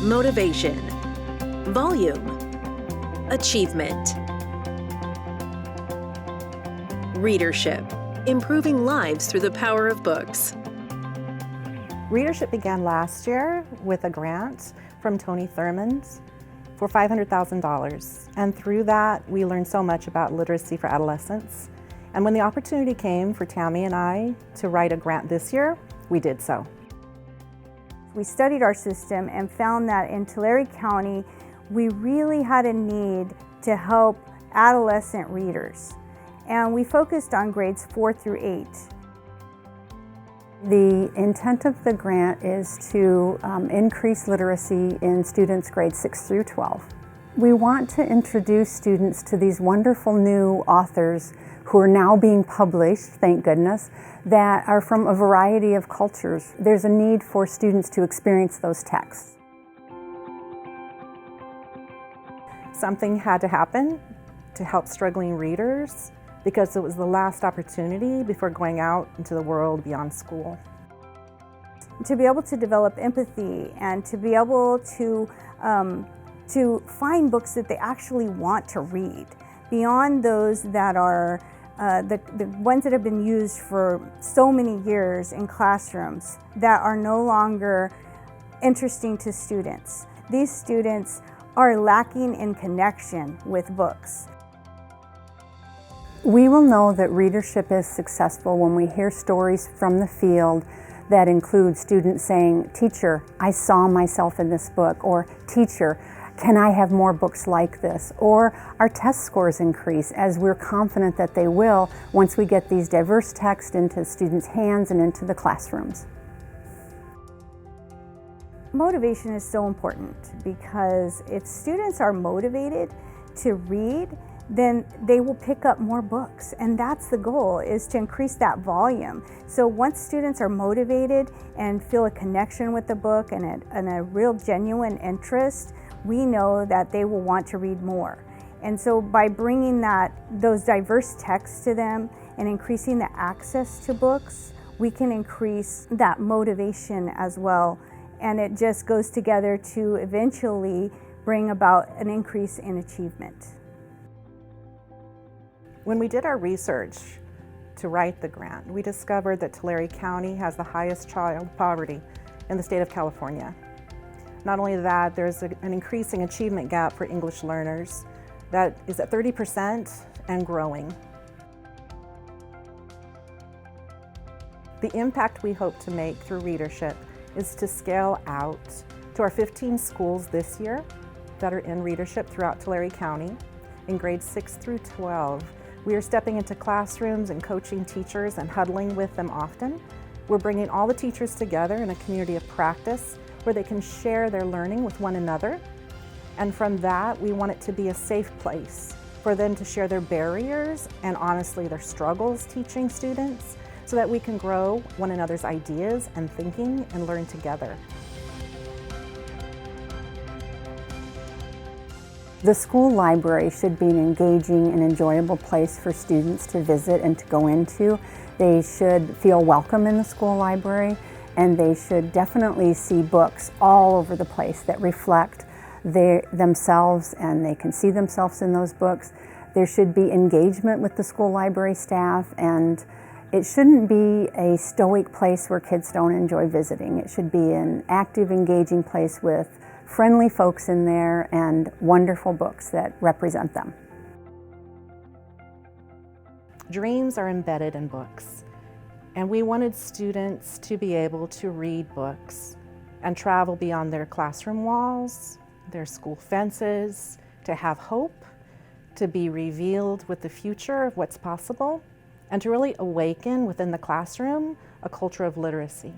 motivation, volume, achievement. Readership, improving lives through the power of books. Readership began last year with a grant from Tony Thurmond's for $500,000. And through that, we learned so much about literacy for adolescents. And when the opportunity came for Tammy and I to write a grant this year, we did so. We studied our system and found that in Tulare County, we really had a need to help adolescent readers. And we focused on grades 4 through 8. The intent of the grant is to increase literacy in students grades 6 through 12. We want to introduce students to these wonderful new authors who are now being published, thank goodness, that are from a variety of cultures. There's a need for students to experience those texts. Something had to happen to help struggling readers because it was the last opportunity before going out into the world beyond school. To be able to develop empathy and to be able to find books that they actually want to read, beyond those that are the ones that have been used for so many years in classrooms that are no longer interesting to students. These students are lacking in connection with books. We will know that readership is successful when we hear stories from the field that include students saying, "Teacher, I saw myself in this book," or "Teacher, can I have more books like this?" Or our test scores increase, as we're confident that they will once we get these diverse texts into students' hands and into the classrooms. Motivation is so important because if students are motivated to read, then they will pick up more books. And that's the goal, is to increase that volume. So once students are motivated and feel a connection with the book and a real genuine interest, we know that they will want to read more. And so by bringing those diverse texts to them and increasing the access to books, we can increase that motivation as well. And it just goes together to eventually bring about an increase in achievement. When we did our research to write the grant, we discovered that Tulare County has the highest child poverty in the state of California. Not only that, there's an increasing achievement gap for English learners that is at 30% and growing. The impact we hope to make through Readership is to scale out to our 15 schools this year that are in Readership throughout Tulare County in grades 6 through 12. We are stepping into classrooms and coaching teachers and huddling with them often. We're bringing all the teachers together in a community of practice where they can share their learning with one another. And from that, we want it to be a safe place for them to share their barriers and honestly their struggles teaching students so that we can grow one another's ideas and thinking and learn together. The school library should be an engaging and enjoyable place for students to visit and to go into. They should feel welcome in the school library, and they should definitely see books all over the place that reflect themselves, and they can see themselves in those books. There should be engagement with the school library staff, and it shouldn't be a stoic place where kids don't enjoy visiting. It should be an active, engaging place with friendly folks in there and wonderful books that represent them. Dreams are embedded in books, and we wanted students to be able to read books and travel beyond their classroom walls, their school fences, to have hope, to be revealed with the future of what's possible, and to really awaken within the classroom a culture of literacy.